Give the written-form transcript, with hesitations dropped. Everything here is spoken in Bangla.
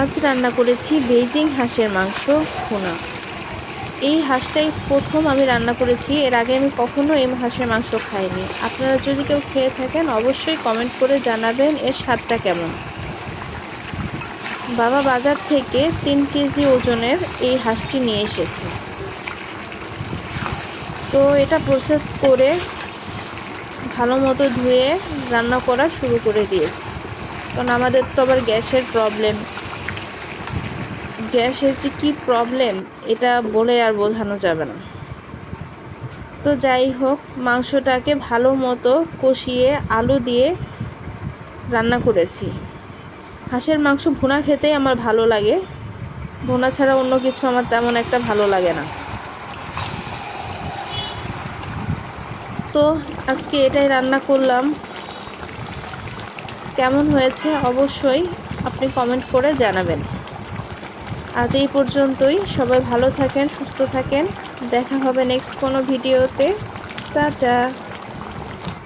আজ রান্না করেছি বেইজিং হাঁসের মাংস ভুনা। এই হাঁসটাই প্রথম আমি রান্না করেছি, এর আগে আমি কখনো এই হাঁসের মাংস খাইনি। আপনারা যদি কেউ খেয়ে থাকেন অবশ্যই কমেন্ট করে জানাবেন এর স্বাদটা কেমন। বাবা বাজার থেকে 3 কেজি ওজনের এই হাঁসটি নিয়ে এসেছে। তো এটা প্রসেস করে ভালো মতো ধুয়ে রান্না করা শুরু করে দিয়েছি, কারণ আমাদের তো আবার গ্যাসের প্রবলেম। গ্যাসের যে কী প্রবলেম এটা বলে আর বোঝানো যাবে না। তো যাই হোক, মাংসটাকে ভালো মতো কষিয়ে আলু দিয়ে রান্না করেছি। হাঁসের মাংস ভুনা খেতেই আমার ভালো লাগে, ভুনা ছাড়া অন্য কিছু আমার তেমন একটা ভালো লাগে না। তো আজকে এটাই রান্না করলাম। কেমন হয়েছে অবশ্যই আপনি কমেন্ট করে জানাবেন। আজ এই পর্যন্তই। সবাই ভালো থাকেন, সুস্থ থাকেন। দেখা হবে নেক্সট কোনো ভিডিওতে। টাটা।